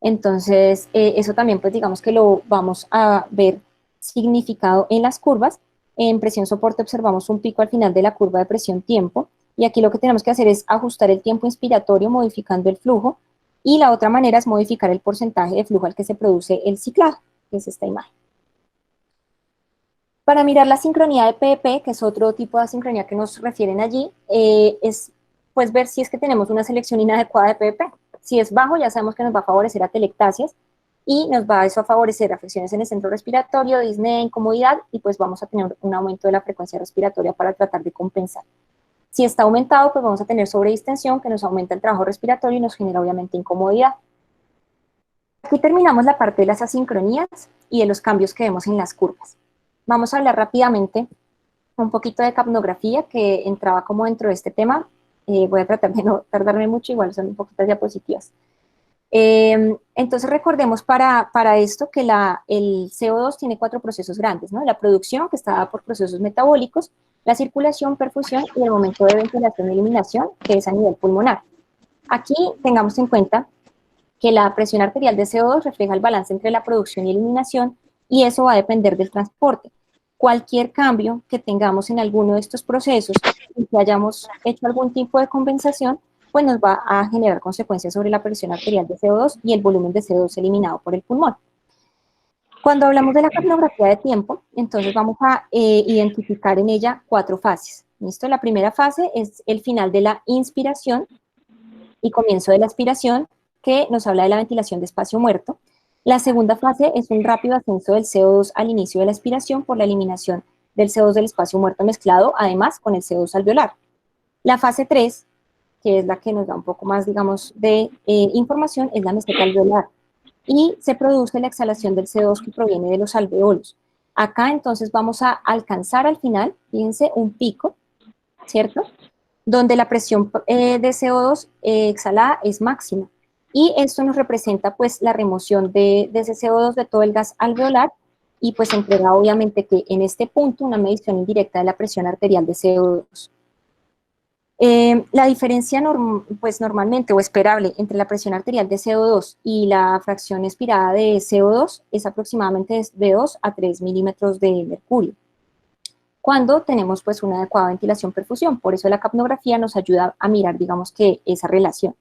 Entonces, eso también, pues digamos que lo vamos a ver significado en las curvas. En presión soporte observamos un pico al final de la curva de presión-tiempo, y aquí lo que tenemos que hacer es ajustar el tiempo inspiratorio modificando el flujo, y la otra manera es modificar el porcentaje de flujo al que se produce el ciclado, que es esta imagen. Para mirar la sincronía de PEP, que es otro tipo de asincronía que nos refieren allí, es pues ver si es que tenemos una selección inadecuada de PEP. Si es bajo, ya sabemos que nos va a favorecer atelectasias, y nos va eso a favorecer afecciones en el centro respiratorio, disnea, incomodidad, y pues vamos a tener un aumento de la frecuencia respiratoria para tratar de compensar. Si está aumentado, pues vamos a tener sobredistensión, que nos aumenta el trabajo respiratorio y nos genera obviamente incomodidad. Aquí terminamos la parte de las asincronías y de los cambios que vemos en las curvas. Vamos a hablar rápidamente un poquito de capnografía, que entraba como dentro de este tema. Voy a tratar de no tardarme mucho, igual son un poquitas diapositivas. Entonces recordemos para esto que el CO2 tiene 4 procesos grandes, ¿no? La producción, que está dada por procesos metabólicos, la circulación, perfusión y el momento de ventilación y eliminación, que es a nivel pulmonar. Aquí tengamos en cuenta que la presión arterial de CO2 refleja el balance entre la producción y eliminación, y eso va a depender del transporte. Cualquier cambio que tengamos en alguno de estos procesos y que hayamos hecho algún tipo de compensación, pues nos va a generar consecuencias sobre la presión arterial de CO2 y el volumen de CO2 eliminado por el pulmón. Cuando hablamos de la capnografía de tiempo, entonces vamos a identificar en ella 4 fases. ¿Listo? La primera fase es el final de la inspiración y comienzo de la expiración, que nos habla de la ventilación de espacio muerto. La segunda fase es un rápido ascenso del CO2 al inicio de la expiración por la eliminación del CO2 del espacio muerto mezclado, además, con el CO2 alveolar. La fase 3, que es la que nos da un poco más, digamos, de información, es la meseta alveolar. Y se produce la exhalación del CO2 que proviene de los alveolos. Acá entonces vamos a alcanzar al final, fíjense, un pico, ¿cierto? Donde la presión de CO2 exhalada es máxima. Y esto nos representa pues la remoción de ese CO2 de todo el gas alveolar y pues entrega obviamente que en este punto una medición indirecta de la presión arterial de CO2. La diferencia pues normalmente o esperable entre la presión arterial de CO2 y la fracción expirada de CO2 es aproximadamente de 2 a 3 milímetros de mercurio, cuando tenemos pues una adecuada ventilación-perfusión. Por eso la capnografía nos ayuda a mirar, digamos, que esa relación.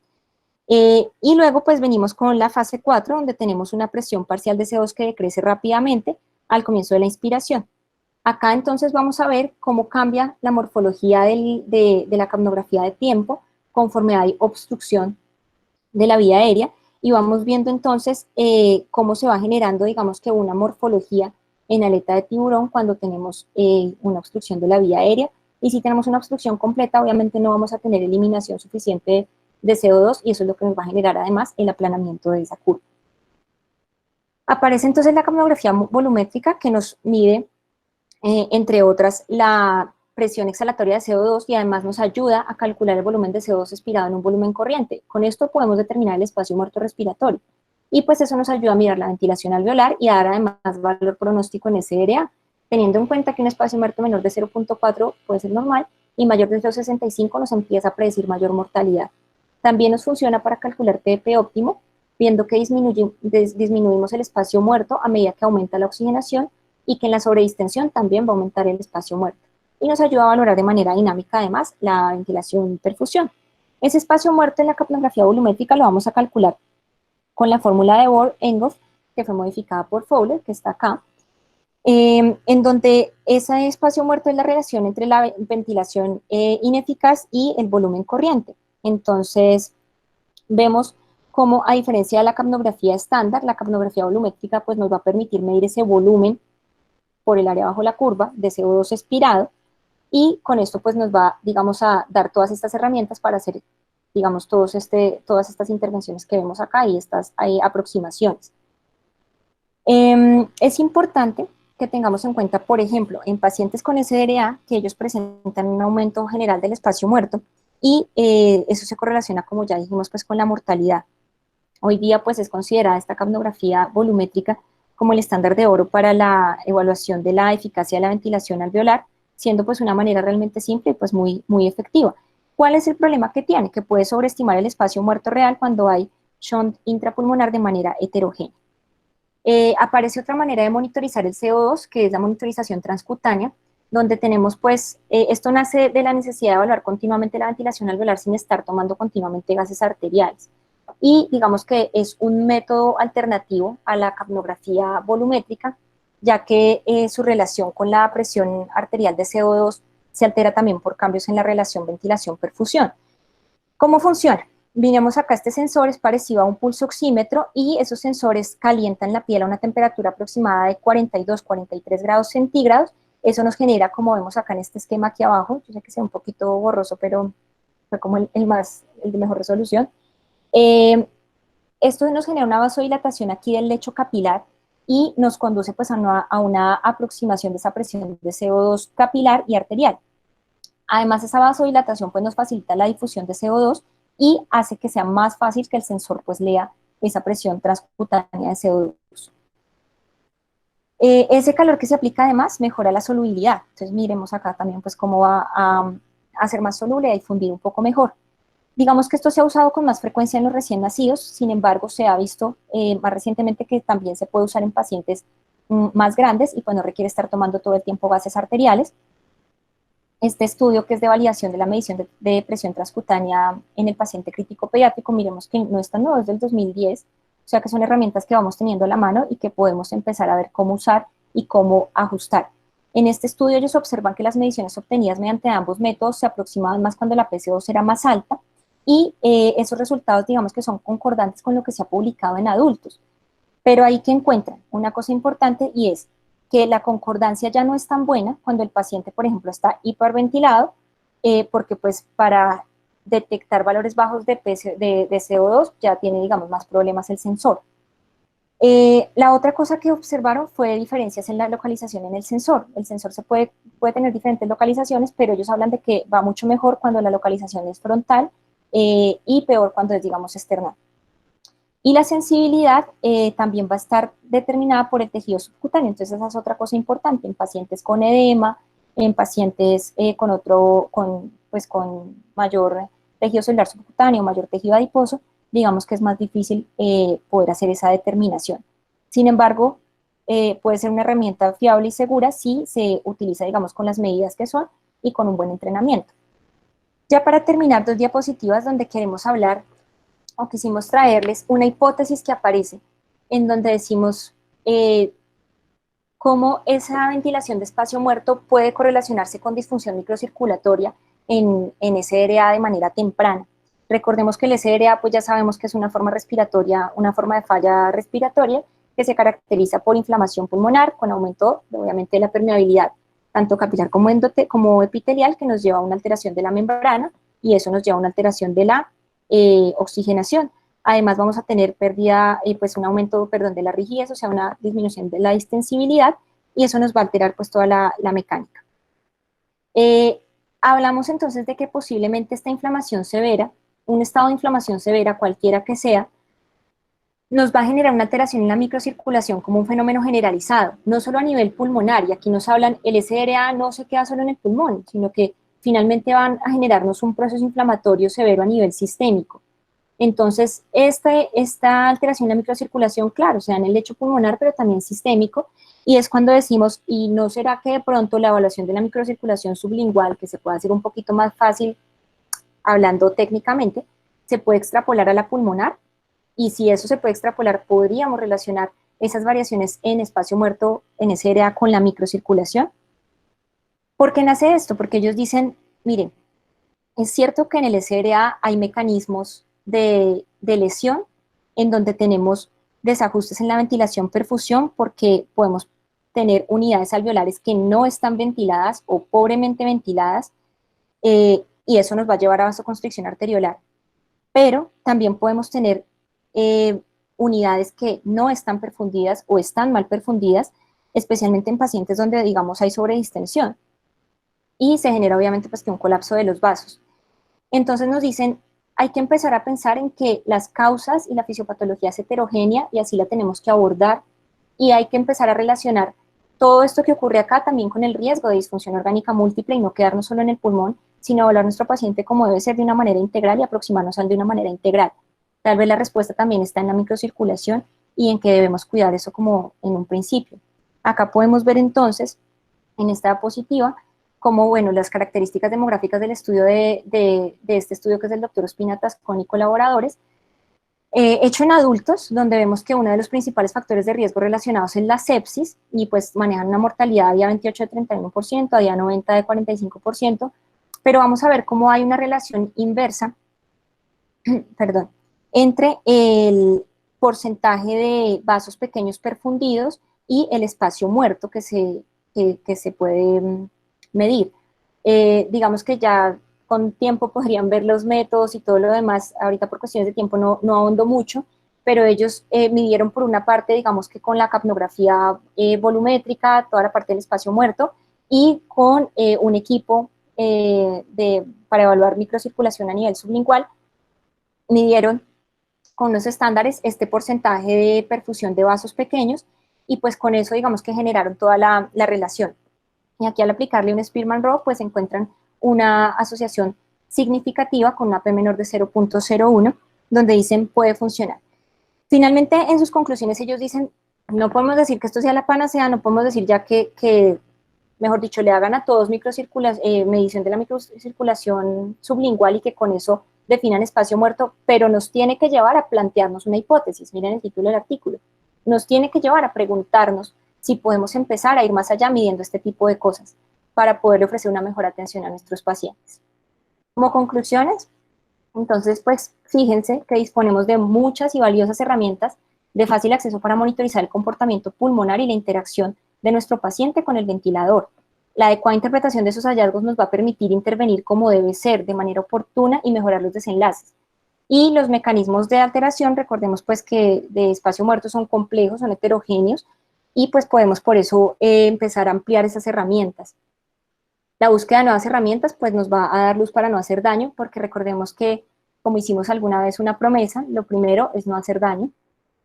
Y luego pues venimos con la fase 4, donde tenemos una presión parcial de CO2 que decrece rápidamente al comienzo de la inspiración. Acá entonces vamos a ver cómo cambia la morfología de la capnografía de tiempo conforme hay obstrucción de la vía aérea, y vamos viendo entonces cómo se va generando, digamos, que una morfología en aleta de tiburón cuando tenemos una obstrucción de la vía aérea. Y si tenemos una obstrucción completa, obviamente no vamos a tener eliminación suficiente de CO2, y eso es lo que nos va a generar además el aplanamiento de esa curva. Aparece entonces la capnografía volumétrica, que nos mide entre otras, la presión exhalatoria de CO2, y además nos ayuda a calcular el volumen de CO2 expirado en un volumen corriente. Con esto podemos determinar el espacio muerto respiratorio. Y pues eso nos ayuda a mirar la ventilación alveolar y a dar además valor pronóstico en SDRA, teniendo en cuenta que un espacio muerto menor de 0.4 puede ser normal y mayor de 0.65 nos empieza a predecir mayor mortalidad. También nos funciona para calcular TDP óptimo, viendo que disminuimos el espacio muerto a medida que aumenta la oxigenación, y que en la sobredistensión también va a aumentar el espacio muerto. Y nos ayuda a valorar de manera dinámica, además, la ventilación y perfusión. Ese espacio muerto en la capnografía volumétrica lo vamos a calcular con la fórmula de Bohr-Engoff, que fue modificada por Fowler, que está acá, en donde ese espacio muerto es la relación entre la ventilación ineficaz y el volumen corriente. Entonces, vemos cómo, a diferencia de la capnografía estándar, la capnografía volumétrica pues nos va a permitir medir ese volumen por el área bajo la curva de CO2 expirado, y con esto pues nos va, digamos, a dar todas estas herramientas para hacer, digamos, todas estas intervenciones que vemos acá y estas aproximaciones. Es importante que tengamos en cuenta, por ejemplo, en pacientes con SDRA, que ellos presentan un aumento general del espacio muerto, y eso se correlaciona, como ya dijimos, pues con la mortalidad. Hoy día pues es considerada esta capnografía volumétrica como el estándar de oro para la evaluación de la eficacia de la ventilación alveolar, siendo pues una manera realmente simple y pues muy, muy efectiva. ¿Cuál es el problema que tiene? Que puede sobreestimar el espacio muerto real cuando hay shunt intrapulmonar de manera heterogénea. Aparece otra manera de monitorizar el CO2, que es la monitorización transcutánea, donde tenemos pues, esto nace de la necesidad de evaluar continuamente la ventilación alveolar sin estar tomando continuamente gases arteriales. Y digamos que es un método alternativo a la capnografía volumétrica, ya que su relación con la presión arterial de CO2 se altera también por cambios en la relación ventilación-perfusión. ¿Cómo funciona? Miremos acá, este sensor es parecido a un pulso oxímetro, y esos sensores calientan la piel a una temperatura aproximada de 42-43 grados centígrados. Eso nos genera, como vemos acá en este esquema aquí abajo, yo sé que sea un poquito borroso, pero fue como el de mejor resolución. Esto nos genera una vasodilatación aquí del lecho capilar y nos conduce pues a una aproximación de esa presión de CO2 capilar y arterial. Además, esa vasodilatación pues nos facilita la difusión de CO2 y hace que sea más fácil que el sensor pues lea esa presión transcutánea de CO2. Ese calor que se aplica además mejora la solubilidad. Entonces miremos acá también pues cómo va a ser más soluble y a difundir un poco mejor. Digamos que esto se ha usado con más frecuencia en los recién nacidos, sin embargo se ha visto más recientemente que también se puede usar en pacientes más grandes y pues no requiere estar tomando todo el tiempo gases arteriales. Este estudio, que es de validación de la medición de presión transcutánea en el paciente crítico pediátrico, miremos que no es tan nuevo, es del 2010, O sea que son herramientas que vamos teniendo a la mano y que podemos empezar a ver cómo usar y cómo ajustar. En este estudio ellos observan que las mediciones obtenidas mediante ambos métodos se aproximaban más cuando la PC2 era más alta y esos resultados digamos que son concordantes con lo que se ha publicado en adultos. Pero ahí que encuentran una cosa importante y es que la concordancia ya no es tan buena cuando el paciente, por ejemplo, está hiperventilado, porque pues para detectar valores bajos de CO2 ya tiene, digamos, más problemas el sensor. La otra cosa que observaron fue diferencias en la localización en el sensor. El sensor puede tener diferentes localizaciones, pero ellos hablan de que va mucho mejor cuando la localización es frontal y peor cuando es, digamos, external. Y la sensibilidad también va a estar determinada por el tejido subcutáneo, entonces esa es otra cosa importante en pacientes con edema, en pacientes con mayor tejido celular subcutáneo, mayor tejido adiposo, digamos que es más difícil poder hacer esa determinación. Sin embargo, puede ser una herramienta fiable y segura si se utiliza, digamos, con las medidas que son y con un buen entrenamiento. Ya para terminar, 2 diapositivas donde queremos hablar o quisimos traerles una hipótesis que aparece en donde decimos cómo esa ventilación de espacio muerto puede correlacionarse con disfunción microcirculatoria en SRA de manera temprana. Recordemos que el SRA, pues ya sabemos que es una forma respiratoria, una forma de falla respiratoria que se caracteriza por inflamación pulmonar con aumento, obviamente, de la permeabilidad, tanto capilar como epitelial, que nos lleva a una alteración de la membrana y eso nos lleva a una alteración de la oxigenación. Además vamos a tener pérdida, pues un aumento, perdón, de la rigidez, o sea, una disminución de la distensibilidad, y eso nos va a alterar pues toda la mecánica. Hablamos entonces de que posiblemente esta inflamación severa, un estado de inflamación severa, cualquiera que sea, nos va a generar una alteración en la microcirculación como un fenómeno generalizado, no solo a nivel pulmonar, y aquí nos hablan, el SRA no se queda solo en el pulmón, sino que finalmente van a generarnos un proceso inflamatorio severo a nivel sistémico. Entonces, esta alteración en la microcirculación, claro, se da en el lecho pulmonar, pero también sistémico, y es cuando decimos, ¿y no será que de pronto la evaluación de la microcirculación sublingual, que se puede hacer un poquito más fácil hablando técnicamente, se puede extrapolar a la pulmonar? Y si eso se puede extrapolar, podríamos relacionar esas variaciones en espacio muerto en SRA con la microcirculación. ¿Por qué nace esto? Porque ellos dicen, miren, es cierto que en el SRA hay mecanismos de lesión en donde tenemos desajustes en la ventilación-perfusión porque podemos tener unidades alveolares que no están ventiladas o pobremente ventiladas y eso nos va a llevar a vasoconstricción arteriolar. Pero también podemos tener unidades que no están perfundidas o están mal perfundidas, especialmente en pacientes donde, digamos, hay sobredistensión y se genera obviamente pues que un colapso de los vasos. Entonces nos dicen, hay que empezar a pensar en que las causas y la fisiopatología es heterogénea y así la tenemos que abordar y hay que empezar a relacionar todo esto que ocurre acá también con el riesgo de disfunción orgánica múltiple y no quedarnos solo en el pulmón, sino evaluar a nuestro paciente como debe ser de una manera integral y aproximarnos a él de una manera integral. Tal vez la respuesta también está en la microcirculación y en que debemos cuidar eso como en un principio. Acá podemos ver entonces, en esta diapositiva, como, bueno, las características demográficas del estudio de este estudio que es del doctor Ospina Tascón y colaboradores, hecho en adultos, donde vemos que uno de los principales factores de riesgo relacionados es la sepsis, y pues manejan una mortalidad a día 28 de 31%, a día 90 de 45%, pero vamos a ver cómo hay una relación inversa, perdón, entre el porcentaje de vasos pequeños perfundidos y el espacio muerto que se puede medir. Digamos que ya con tiempo podrían ver los métodos y todo lo demás, ahorita por cuestiones de tiempo no ahondo mucho, pero ellos midieron por una parte, digamos que con la capnografía volumétrica, toda la parte del espacio muerto, y con un equipo para evaluar microcirculación a nivel sublingual, midieron con unos estándares este porcentaje de perfusión de vasos pequeños, y pues con eso digamos que generaron toda la relación. Y aquí al aplicarle un Spearman-Rho, pues encuentran una asociación significativa con una P menor de 0.01, donde dicen puede funcionar. Finalmente, en sus conclusiones ellos dicen, no podemos decir que esto sea la panacea, no podemos decir ya que mejor dicho, le hagan a todos medición de la microcirculación sublingual y que con eso definan espacio muerto, pero nos tiene que llevar a plantearnos una hipótesis. Miren el título del artículo. Nos tiene que llevar a preguntarnos si podemos empezar a ir más allá midiendo este tipo de cosas para poder ofrecer una mejor atención a nuestros pacientes. Como conclusiones, entonces, pues fíjense que disponemos de muchas y valiosas herramientas de fácil acceso para monitorizar el comportamiento pulmonar y la interacción de nuestro paciente con el ventilador. La adecuada interpretación de esos hallazgos nos va a permitir intervenir como debe ser, de manera oportuna y mejorar los desenlaces. Y los mecanismos de alteración, recordemos pues que de espacio muerto son complejos, son heterogéneos, y pues podemos por eso empezar a ampliar esas herramientas. La búsqueda de nuevas herramientas pues nos va a dar luz para no hacer daño, porque recordemos que como hicimos alguna vez una promesa, lo primero es no hacer daño.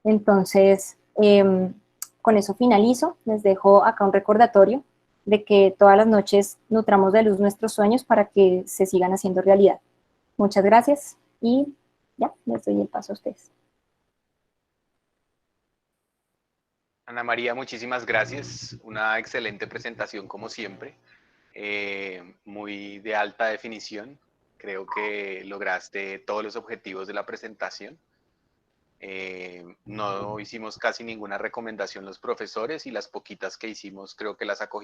Entonces, con eso finalizo. Les dejo acá un recordatorio de que todas las noches nutramos de luz nuestros sueños para que se sigan haciendo realidad. Muchas gracias y ya, les doy el paso a ustedes. Ana María, muchísimas gracias. Una excelente presentación como siempre, muy de alta definición. Creo que lograste todos los objetivos de la presentación. No hicimos casi ninguna recomendación los profesores y las poquitas que hicimos creo que las acogimos